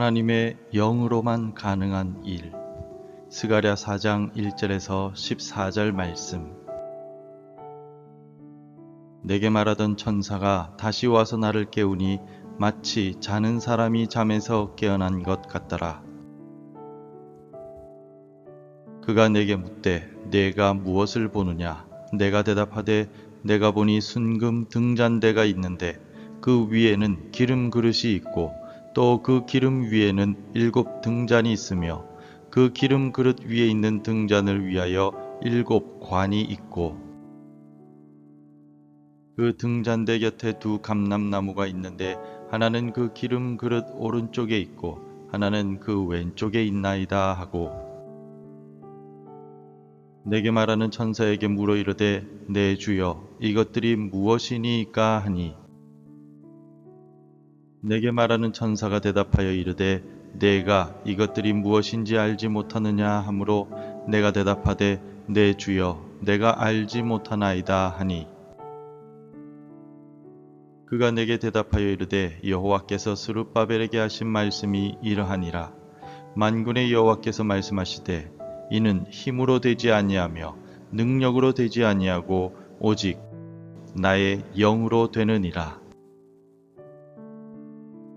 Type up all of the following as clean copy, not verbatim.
하나님의 영으로만 가능한 일. 스가랴 4장 1절에서 14절 말씀. 내게 말하던 천사가 다시 와서 나를 깨우니 마치 자는 사람이 잠에서 깨어난 것 같더라. 그가 내게 묻되 내가 무엇을 보느냐? 내가 대답하되 내가 보니 순금 등잔대가 있는데 그 위에는 기름 그릇이 있고 또 그 기름 위에는 7 등잔이 있으며 그 기름 그릇 위에 있는 등잔을 위하여 7 관이 있고 그 등잔대 곁에 2 감람나무가 있는데 하나는 그 기름 그릇 오른쪽에 있고 하나는 그 왼쪽에 있나이다 하고 내게 말하는 천사에게 물어 이르되 내 주여 이것들이 무엇이니까 하니 내게 말하는 천사가 대답하여 이르되 내가 이것들이 무엇인지 알지 못하느냐 하므로 내가 대답하되 내 주여 내가 알지 못하나이다 하니 그가 내게 대답하여 이르되 여호와께서 스룹바벨에게 하신 말씀이 이러하니라. 만군의 여호와께서 말씀하시되 이는 힘으로 되지 아니하며 능력으로 되지 아니하고 오직 나의 영으로 되느니라.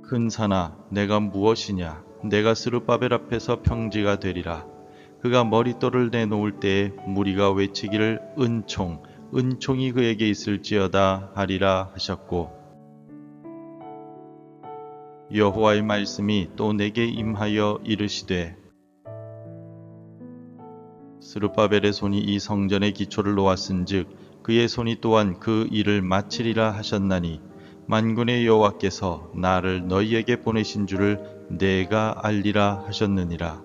큰 산아 내가 무엇이냐? 내가 스룹바벨 앞에서 평지가 되리라. 그가 머릿돌을 내놓을 때에 무리가 외치기를 은총, 은총이 그에게 있을지어다 하리라 하셨고 여호와의 말씀이 또 내게 임하여 이르시되 스룹바벨의 손이 이 성전의 기초를 놓았은즉 그의 손이 또한 그 일을 마치리라 하셨나니 만군의 여호와께서 나를 너희에게 보내신 줄을 내가 알리라 하셨느니라.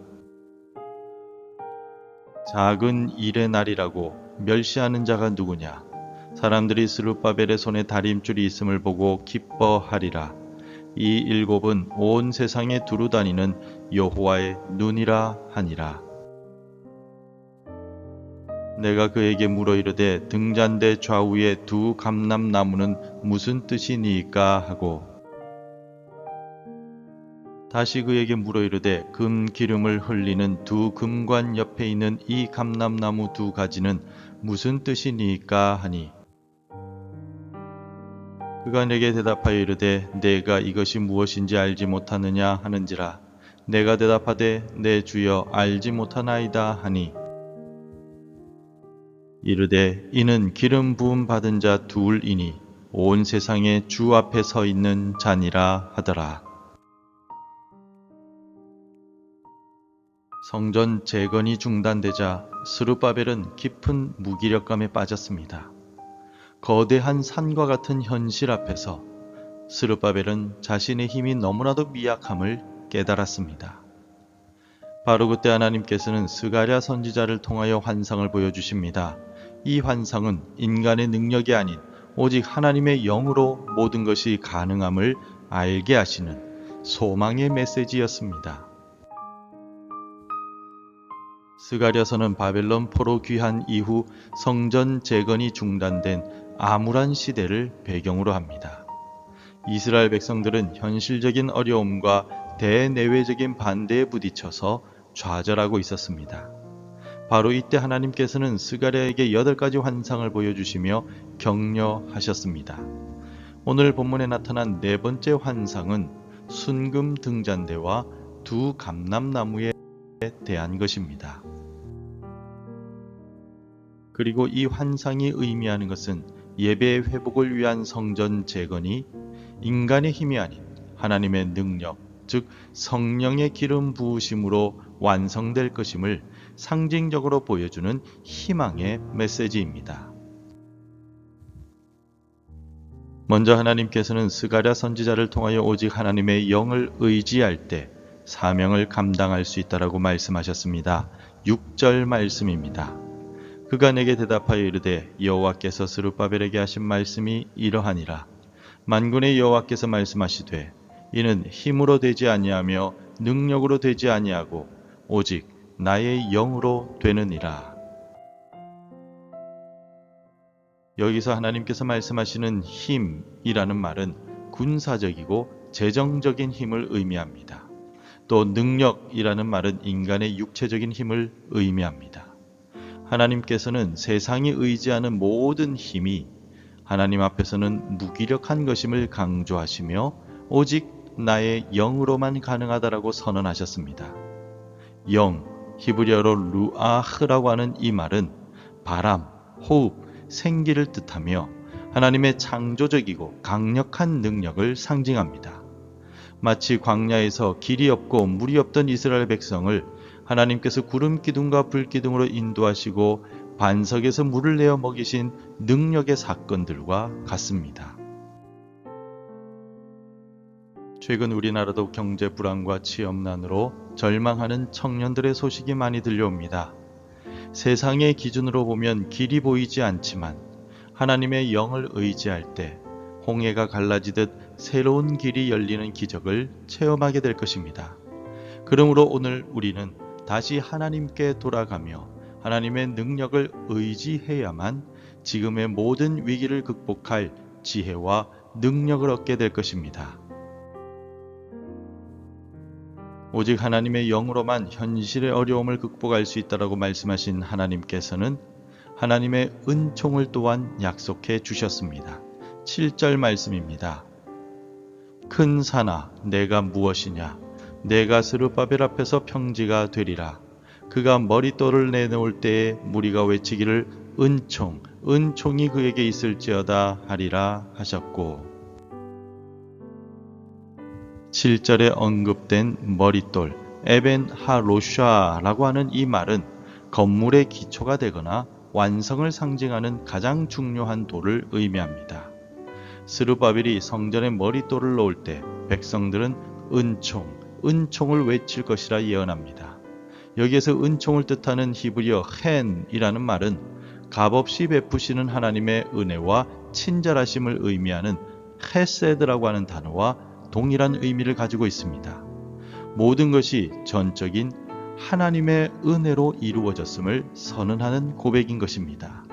작은 일의 날이라고 멸시하는 자가 누구냐? 사람들이 스룹바벨의 손에 다림줄이 있음을 보고 기뻐하리라. 이 7은 온 세상에 두루 다니는 여호와의 눈이라 하니라. 내가 그에게 물어 이르되 등잔대 좌우에 2 감람나무는 무슨 뜻이니까 하고 다시 그에게 물어 이르되 금 기름을 흘리는 2 금관 옆에 있는 이 감람나무 2 가지는 무슨 뜻이니까 하니 그가 내게 대답하여 이르되 내가 이것이 무엇인지 알지 못하느냐 하는지라. 내가 대답하되 내 주여 알지 못하나이다 하니 이르되 이는 기름 부음 받은 자 2이니 온 세상에 주 앞에 서 있는 자니라 하더라. 성전 재건이 중단되자 스룹바벨은 깊은 무기력감에 빠졌습니다. 거대한 산과 같은 현실 앞에서 스룹바벨은 자신의 힘이 너무나도 미약함을 깨달았습니다. 바로 그때 하나님께서는 스가랴 선지자를 통하여 환상을 보여주십니다. 이 환상은 인간의 능력이 아닌 오직 하나님의 영으로 모든 것이 가능함을 알게 하시는 소망의 메시지였습니다. 스가랴서는 바벨론 포로 귀환 이후 성전 재건이 중단된 암울한 시대를 배경으로 합니다. 이스라엘 백성들은 현실적인 어려움과 대내외적인 반대에 부딪혀서 좌절하고 있었습니다. 바로 이때 하나님께서는 스가랴에게 8가지 환상을 보여주시며 격려하셨습니다. 오늘 본문에 나타난 4번째 환상은 순금 등잔대와 2 감람나무에 대한 것입니다. 그리고 이 환상이 의미하는 것은 예배의 회복을 위한 성전 재건이 인간의 힘이 아닌 하나님의 능력, 즉 성령의 기름 부으심으로 완성될 것임을 상징적으로 보여주는 희망의 메시지입니다. 먼저 하나님께서는 스가랴 선지자를 통하여 오직 하나님의 영을 의지할 때 사명을 감당할 수 있다라고 말씀하셨습니다. 6절 말씀입니다. 그가 내게 대답하여 이르되 여호와께서 스룹바벨에게 하신 말씀이 이러하니라. 만군의 여호와께서 말씀하시되 이는 힘으로 되지 아니하며 능력으로 되지 아니하고 오직 나의 영으로 되느니라. 여기서 하나님께서 말씀하시는 힘이라는 말은 군사적이고 재정적인 힘을 의미합니다. 또 능력이라는 말은 인간의 육체적인 힘을 의미합니다. 하나님께서는 세상이 의지하는 모든 힘이 하나님 앞에서는 무기력한 것임을 강조하시며 오직 나의 영으로만 가능하다라고 선언하셨습니다. 영, 히브리어로 루아흐라고 하는 이 말은 바람, 호흡, 생기를 뜻하며 하나님의 창조적이고 강력한 능력을 상징합니다. 마치 광야에서 길이 없고 물이 없던 이스라엘 백성을 하나님께서 구름 기둥과 불 기둥으로 인도하시고 반석에서 물을 내어 먹이신 능력의 사건들과 같습니다. 최근 우리나라도 경제 불안과 취업난으로 절망하는 청년들의 소식이 많이 들려옵니다. 세상의 기준으로 보면 길이 보이지 않지만 하나님의 영을 의지할 때 홍해가 갈라지듯 새로운 길이 열리는 기적을 체험하게 될 것입니다. 그러므로 오늘 우리는 다시 하나님께 돌아가며 하나님의 능력을 의지해야만 지금의 모든 위기를 극복할 지혜와 능력을 얻게 될 것입니다. 오직 하나님의 영으로만 현실의 어려움을 극복할 수 있다라고 말씀하신 하나님께서는 하나님의 은총을 또한 약속해 주셨습니다. 7절 말씀입니다. 큰 산아 내가 무엇이냐 내가 스룹바벨 앞에서 평지가 되리라. 그가 머릿돌을 내놓을 때에 무리가 외치기를 은총 은총이 그에게 있을지어다 하리라 하셨고 7절에 언급된 머릿돌 에벤 하로샤라고 하는 이 말은 건물의 기초가 되거나 완성을 상징하는 가장 중요한 돌을 의미합니다. 스룹바벨이 성전에 머릿돌을 놓을 때 백성들은 은총을 외칠 것이라 예언합니다. 여기에서 은총을 뜻하는 히브리어 헨이라는 말은 값없이 베푸시는 하나님의 은혜와 친절하심을 의미하는 헤세드라고 하는 단어와 동일한 의미를 가지고 있습니다. 모든 것이 전적인 하나님의 은혜로 이루어졌음을 선언하는 고백인 것입니다.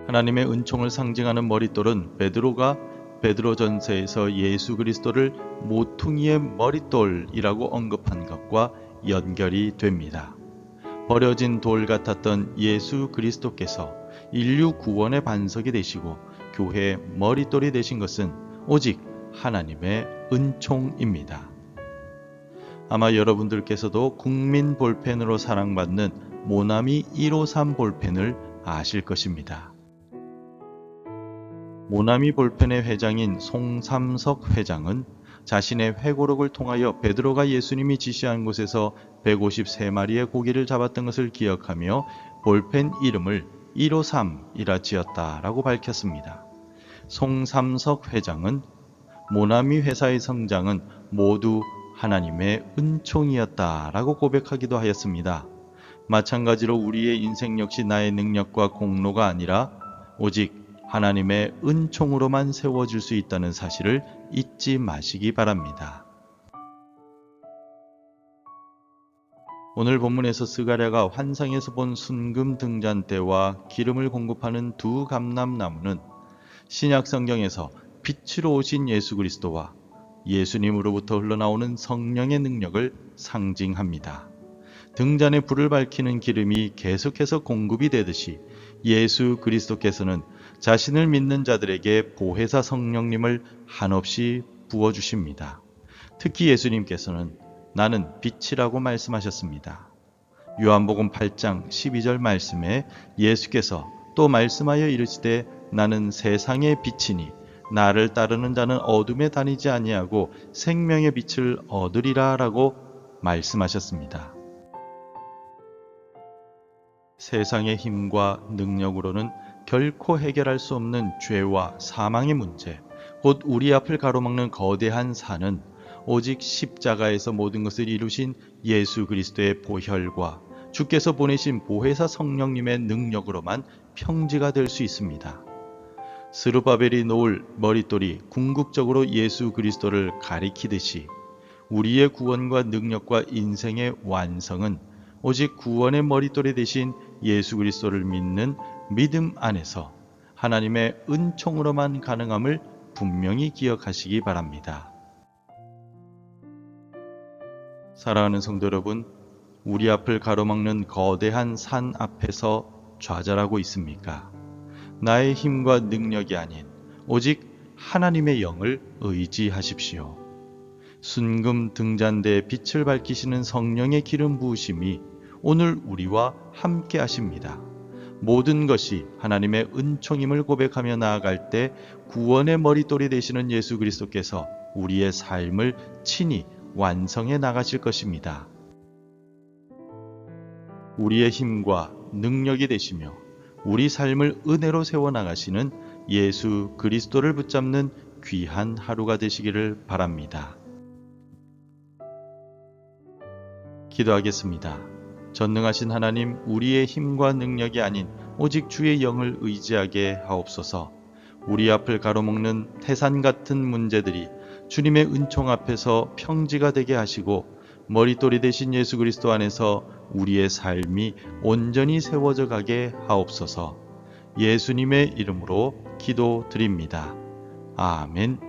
하나님의 은총을 상징하는 머릿돌은 베드로가 베드로전서에서 예수 그리스도를 모퉁이의 머릿돌이라고 언급한 것과 연결이 됩니다. 버려진 돌 같았던 예수 그리스도께서 인류 구원의 반석이 되시고 교회의 머릿돌이 되신 것은 오직 하나님의 은총입니다. 아마 여러분들께서도 국민 볼펜으로 사랑받는 모나미 153 볼펜을 아실 것입니다. 모나미 볼펜의 회장인 송삼석 회장은 자신의 회고록을 통하여 베드로가 예수님이 지시한 곳에서 153마리의 고기를 잡았던 것을 기억하며 볼펜 이름을 153이라 지었다라고 밝혔습니다. 송삼석 회장은 모나미 회사의 성장은 모두 하나님의 은총이었다라고 고백하기도 하였습니다. 마찬가지로 우리의 인생 역시 나의 능력과 공로가 아니라 오직 하나님의 은총으로만 세워질 수 있다는 사실을 잊지 마시기 바랍니다. 오늘 본문에서 스가랴가 환상에서 본 순금 등잔대와 기름을 공급하는 두 감람나무는 신약 성경에서 빛으로 오신 예수 그리스도와 예수님으로부터 흘러나오는 성령의 능력을 상징합니다. 등잔에 불을 밝히는 기름이 계속해서 공급이 되듯이 예수 그리스도께서는 자신을 믿는 자들에게 보혜사 성령님을 한없이 부어주십니다. 특히 예수님께서는 나는 빛이라고 말씀하셨습니다. 요한복음 8장 12절 말씀에 예수께서 또 말씀하여 이르시되 나는 세상의 빛이니 나를 따르는 자는 어둠에 다니지 아니하고 생명의 빛을 얻으리라 라고 말씀하셨습니다. 세상의 힘과 능력으로는 결코 해결할 수 없는 죄와 사망의 문제, 곧 우리 앞을 가로막는 거대한 산은 오직 십자가에서 모든 것을 이루신 예수 그리스도의 보혈과 주께서 보내신 보혜사 성령님의 능력으로만 평지가 될 수 있습니다. 스룹바벨이 놓을 머릿돌이 궁극적으로 예수 그리스도를 가리키듯이 우리의 구원과 능력과 인생의 완성은 오직 구원의 머릿돌이 되신 예수 그리스도를 믿는 믿음 안에서 하나님의 은총으로만 가능함을 분명히 기억하시기 바랍니다. 사랑하는 성도 여러분, 우리 앞을 가로막는 거대한 산 앞에서 좌절하고 있습니까? 나의 힘과 능력이 아닌 오직 하나님의 영을 의지하십시오. 순금 등잔대에 빛을 밝히시는 성령의 기름 부으심이 오늘 우리와 함께 하십니다. 모든 것이 하나님의 은총임을 고백하며 나아갈 때 구원의 머릿돌이 되시는 예수 그리스도께서 우리의 삶을 친히 완성해 나가실 것입니다. 우리의 힘과 능력이 되시며 우리 삶을 은혜로 세워나가시는 예수 그리스도를 붙잡는 귀한 하루가 되시기를 바랍니다. 기도하겠습니다. 전능하신 하나님, 우리의 힘과 능력이 아닌 오직 주의 영을 의지하게 하옵소서. 우리 앞을 가로막는 태산 같은 문제들이 주님의 은총 앞에서 평지가 되게 하시고 머릿돌이 되신 예수 그리스도 안에서 우리의 삶이 온전히 세워져 가게 하옵소서. 예수님의 이름으로 기도드립니다. 아멘.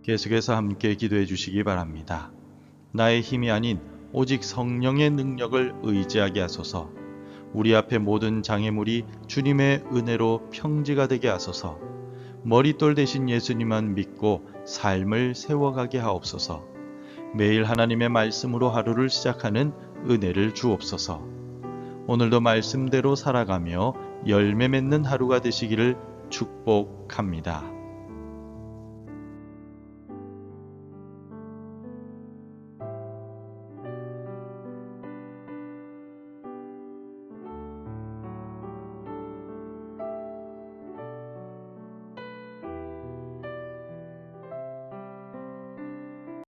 계속해서 함께 기도해 주시기 바랍니다. 나의 힘이 아닌 오직 성령의 능력을 의지하게 하소서. 우리 앞의 모든 장애물이 주님의 은혜로 평지가 되게 하소서. 머릿돌 대신 예수님만 믿고 삶을 세워가게 하옵소서. 매일 하나님의 말씀으로 하루를 시작하는 은혜를 주옵소서. 오늘도 말씀대로 살아가며 열매 맺는 하루가 되시기를 축복합니다.